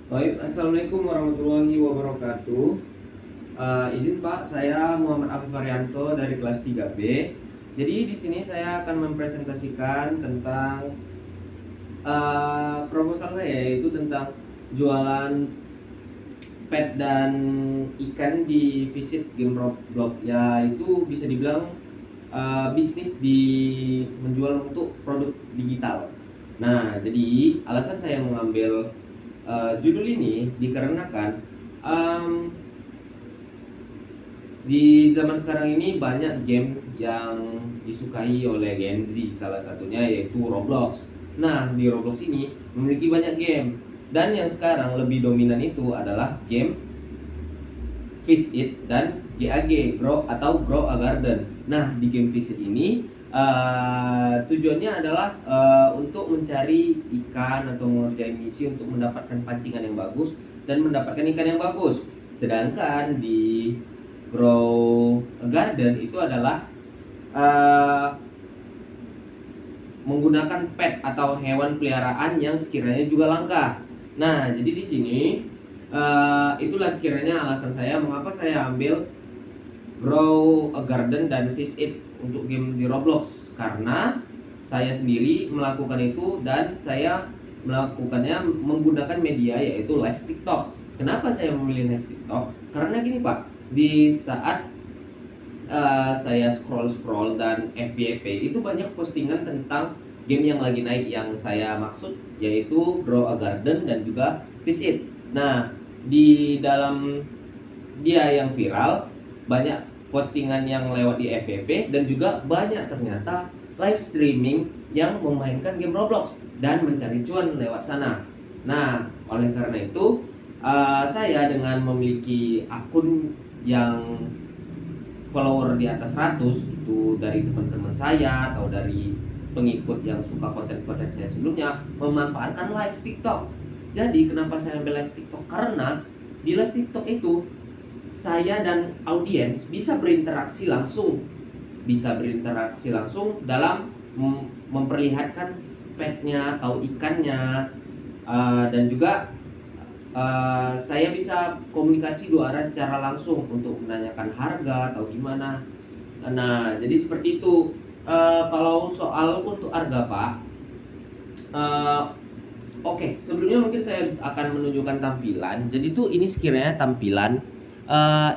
Baik, Assalamualaikum warahmatullahi wabarakatuh. Izin Pak, saya Muhammad Afif Haryanto dari kelas 3B. Jadi di sini saya akan mempresentasikan tentang proposal saya, yaitu tentang jualan pet dan ikan di Visit Game Roblox. Ya, itu bisa dibilang bisnis di menjual untuk produk digital. Nah, jadi alasan saya mengambil judul ini dikarenakan um, di zaman sekarang ini banyak game yang disukai oleh Gen Z, salah satunya yaitu Roblox. Nah, di Roblox ini memiliki banyak game, dan yang sekarang lebih dominan itu adalah game Fish It dan GAG, Grow atau Grow a Garden. Nah, di game Fish It ini tujuannya adalah untuk mencari ikan atau mengerjain misi untuk mendapatkan pancingan yang bagus dan mendapatkan ikan yang bagus. Sedangkan di Grow a Garden itu adalah uh, menggunakan pet atau hewan peliharaan yang sekiranya juga langka. Nah, jadi di sini itulah sekiranya alasan saya mengapa saya ambil Grow a Garden dan Fish It untuk game di Roblox, karena saya sendiri melakukan itu dan saya melakukannya menggunakan media yaitu live TikTok. Kenapa saya memilih live TikTok? Karena gini Pak, di saat saya scroll dan FYP itu banyak postingan tentang game yang lagi naik yang saya maksud, yaitu Grow a Garden dan juga Fish It. Nah, di dalam dia yang viral banyak postingan yang lewat di FYP dan juga banyak ternyata live streaming yang memainkan game Roblox dan mencari cuan lewat sana. Nah, oleh karena itu saya dengan memiliki akun yang follower di atas 100 itu dari teman-teman saya atau dari pengikut yang suka konten-konten saya sebelumnya, memanfaatkan live TikTok. Jadi kenapa saya ambil live TikTok? Karena di live TikTok itu saya dan audiens bisa berinteraksi langsung dalam memperlihatkan petnya atau ikannya, dan juga saya bisa komunikasi dua arah secara langsung untuk menanyakan harga atau gimana. Nah, jadi seperti itu. Kalau soal untuk harga Pak, uh, oke, sebelumnya mungkin saya akan menunjukkan tampilan. Jadi tuh ini sekiranya tampilan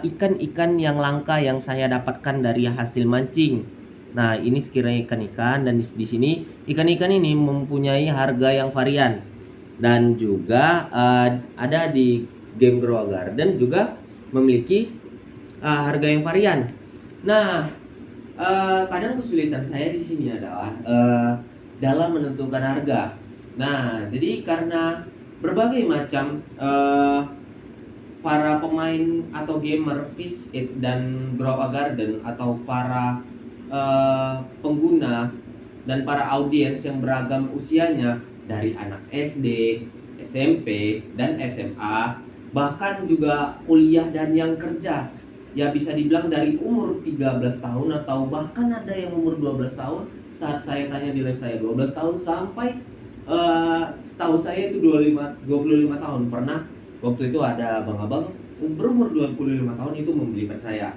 ikan-ikan yang langka yang saya dapatkan dari hasil mancing. Nah, ini sekiranya ikan-ikan, dan di sini ikan-ikan ini mempunyai harga yang varian. Dan juga ada di game Grow Garden juga memiliki harga yang varian. Nah, kadang kesulitan saya di sini adalah dalam menentukan harga. Nah, jadi karena berbagai macam para pemain atau gamer Fish It dan Grow a Garden, atau para pengguna dan para audiens yang beragam usianya, dari anak SD, SMP, dan SMA, bahkan juga kuliah dan yang kerja. Ya bisa dibilang dari umur 13 tahun atau bahkan ada yang umur 12 tahun. Saat saya tanya di live saya 12 tahun sampai setahu saya itu 25 tahun. Pernah waktu itu ada abang-abang berumur 25 tahun itu membeli pet saya.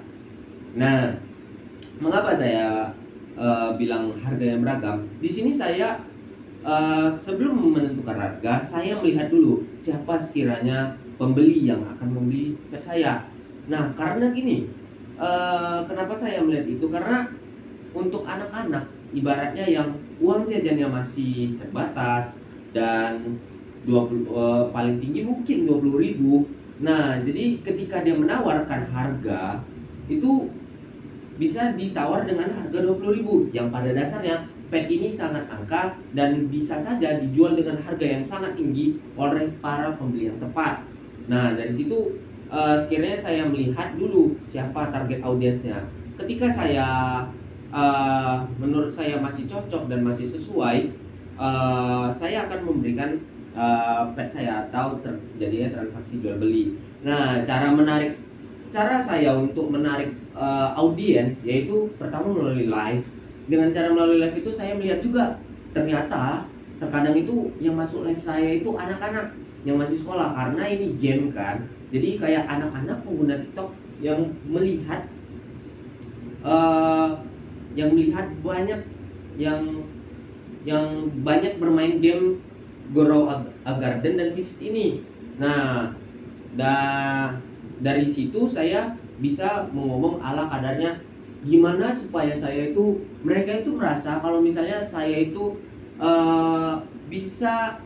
Nah, mengapa saya bilang harga yang beragam? Di sini saya sebelum menentukan harga, saya melihat dulu siapa sekiranya pembeli yang akan membeli pet saya. Nah, karena gini, kenapa saya melihat itu? Karena untuk anak-anak, ibaratnya yang uang jajannya masih terbatas dan 20 paling tinggi mungkin 20.000. Nah, jadi ketika dia menawarkan harga itu bisa ditawar dengan harga 20.000 yang pada dasarnya pet ini sangat angka dan bisa saja dijual dengan harga yang sangat tinggi oleh para pembeli yang tepat. Nah, dari situ sekiranya saya melihat dulu siapa target audiensnya. Ketika saya menurut saya masih cocok dan masih sesuai, saya akan memberikan pet saya atau terjadinya transaksi jual beli. Nah, cara saya untuk menarik audiens yaitu pertama melalui live. Dengan cara melalui live itu saya melihat juga ternyata terkadang itu yang masuk live saya itu anak-anak. yang masih sekolah, karena ini game kan. Jadi kayak anak-anak pengguna TikTok yang melihat banyak yang banyak bermain game Grow a Garden dan Visit ini. Nah, dari situ saya bisa ngomong ala kadarnya gimana supaya mereka itu merasa kalau misalnya saya itu bisa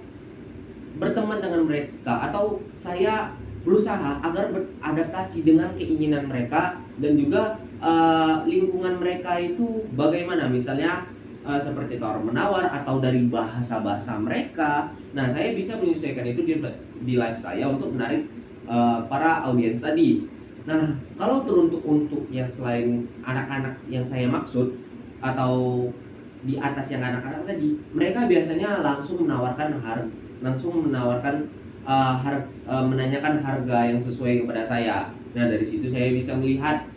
berteman dengan mereka, atau saya berusaha agar beradaptasi dengan keinginan mereka, dan juga lingkungan mereka itu bagaimana, misalnya seperti tawar menawar atau dari bahasa mereka. Nah, saya bisa menyesuaikan itu di live saya untuk menarik para audiens tadi. Nah, kalau teruntuk untuk yang selain anak-anak yang saya maksud, atau di atas yang anak-anak tadi, mereka biasanya langsung menawarkan menanyakan harga yang sesuai kepada saya. Nah, dari situ saya bisa melihat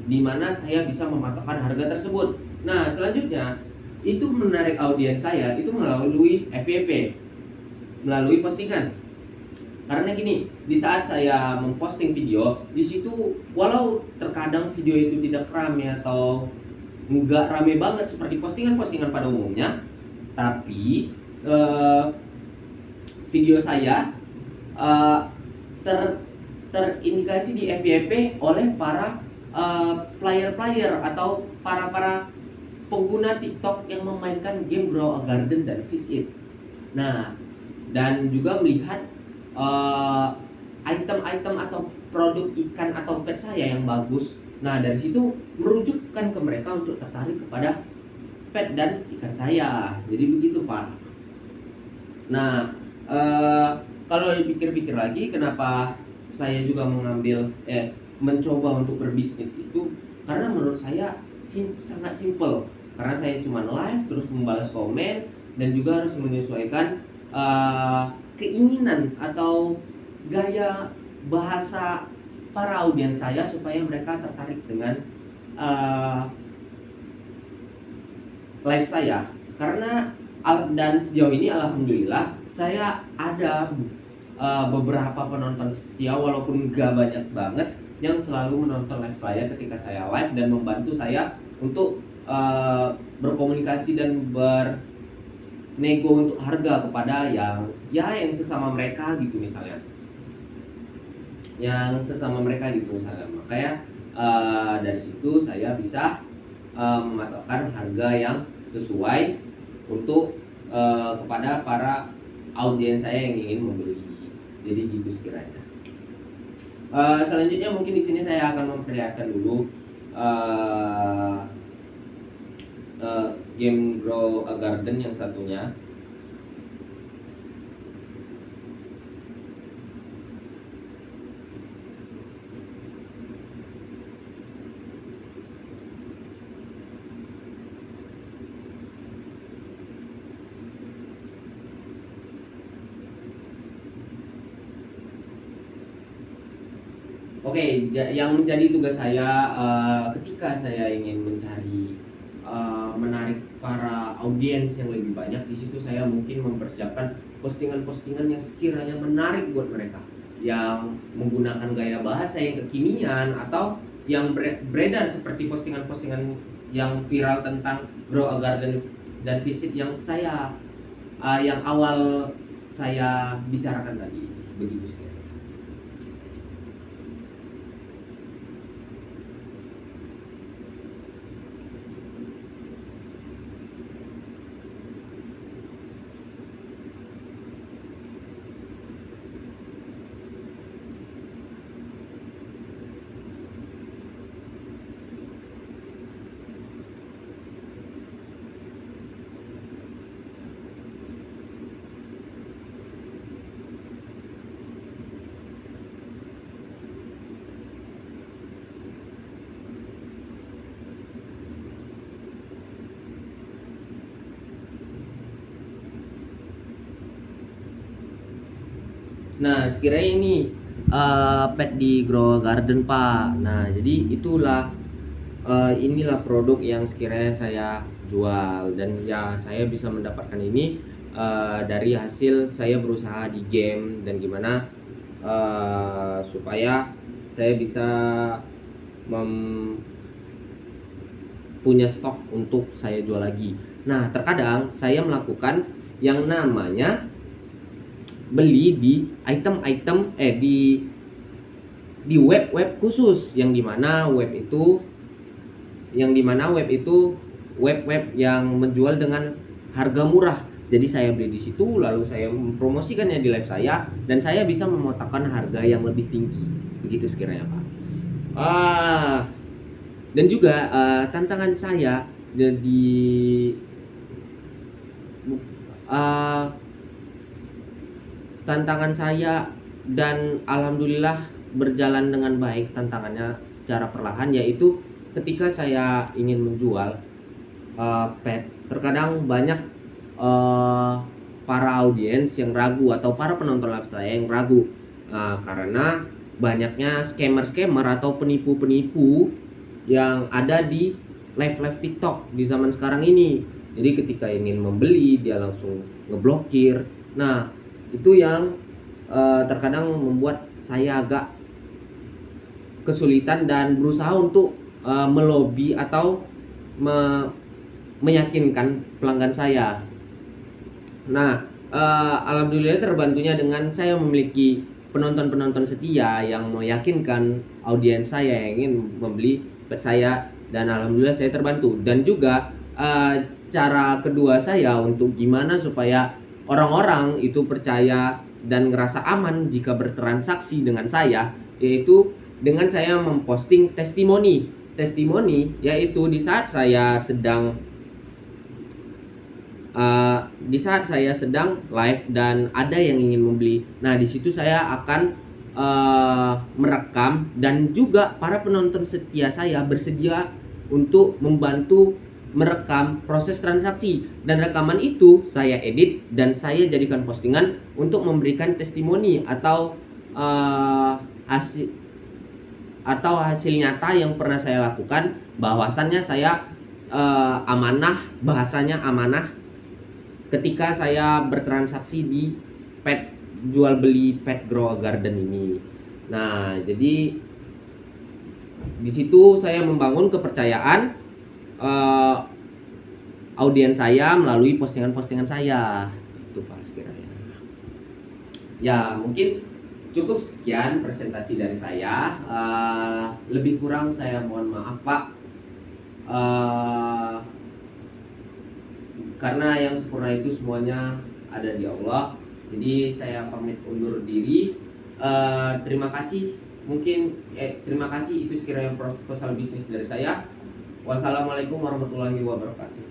di mana saya bisa mematokkan harga tersebut. Nah, selanjutnya itu menarik audiens saya itu melalui FYP, melalui postingan. Karena gini, di saat saya memposting video, di situ walau terkadang video itu tidak rame atau nggak rame banget seperti postingan-postingan pada umumnya, tapi video saya terindikasi di FYP oleh para player atau para pengguna TikTok yang memainkan game Grow a Garden dan Visit. Nah, dan juga melihat item-item atau produk ikan atau pet saya yang bagus. Nah, dari situ merujukkan ke mereka untuk tertarik kepada pet dan ikan saya. Jadi begitu, Pak. Nah, kalau dipikir-pikir lagi, kenapa saya juga mencoba untuk berbisnis itu, karena menurut saya sangat simple. Karena saya cuma live terus membalas komen, dan juga harus menyesuaikan keinginan atau gaya bahasa para audiens saya supaya mereka tertarik dengan live saya. Karena dan sejauh ini alhamdulillah saya ada beberapa penonton setia, walaupun gak banyak banget, yang selalu menonton live saya ketika saya live dan membantu saya untuk berkomunikasi dan bernego untuk harga kepada yang sesama mereka gitu misalnya. Makanya dari situ saya bisa mematokkan harga yang sesuai untuk kepada para audiens saya yang ingin membeli. Jadi gitu sekiranya. Selanjutnya mungkin di sini saya akan memperlihatkan dulu game Grow a Garden yang satunya. Oke, yang menjadi tugas saya ketika saya ingin menarik para audiens yang lebih banyak, di situ saya mungkin mempersiapkan postingan-postingan yang sekiranya menarik buat mereka, yang menggunakan gaya bahasa yang kekinian, atau yang beredar seperti postingan-postingan yang viral tentang Grow a Garden dan Visit yang yang awal saya bicarakan tadi. Begitu sih. Nah, sekiranya ini pet di Grow Garden, Pak. Nah, jadi inilah produk yang sekiranya saya jual, dan ya saya bisa mendapatkan ini dari hasil saya berusaha di game dan gimana supaya saya bisa punya stok untuk saya jual lagi. Nah, terkadang saya melakukan yang namanya beli di item-item di web-web khusus yang dimana web itu web-web yang menjual dengan harga murah. Jadi saya beli di situ, lalu saya mempromosikannya di live saya, dan saya bisa memotakkan harga yang lebih tinggi. Begitu sekiranya, Pak. Dan juga tantangan saya uh, tantangan saya dan alhamdulillah berjalan dengan baik tantangannya secara perlahan, yaitu ketika saya ingin menjual pet, terkadang banyak para audiens yang ragu atau para penonton live saya yang ragu karena banyaknya scammer atau penipu-penipu yang ada di live TikTok di zaman sekarang ini. Jadi ketika ingin membeli dia langsung ngeblokir. Nah, itu yang terkadang membuat saya agak kesulitan dan berusaha untuk melobi atau meyakinkan pelanggan saya. Nah, alhamdulillah terbantunya dengan saya memiliki penonton setia yang meyakinkan audiens saya yang ingin membeli pet saya, dan alhamdulillah saya terbantu. Dan juga cara kedua saya untuk gimana supaya orang-orang itu percaya dan ngerasa aman jika bertransaksi dengan saya, yaitu dengan saya memposting testimoni, yaitu di saat saya sedang live dan ada yang ingin membeli. Nah, di situ saya akan merekam, dan juga para penonton setia saya bersedia untuk membantu merekam proses transaksi, dan rekaman itu saya edit dan saya jadikan postingan untuk memberikan testimoni atau hasil nyata yang pernah saya lakukan, bahwasannya saya bahasanya amanah ketika saya bertransaksi di pet jual beli pet grow garden ini. Nah, jadi di situ saya membangun kepercayaan audiens saya melalui postingan-postingan saya. Itu Pak sekiranya. Ya, mungkin cukup sekian presentasi dari saya. Lebih kurang saya mohon maaf, Pak. Karena yang sempurna itu semuanya ada di Allah. Jadi saya pamit undur diri. Terima kasih. Terima kasih, itu sekiranya proposal bisnis dari saya. Wassalamualaikum warahmatullahi wabarakatuh.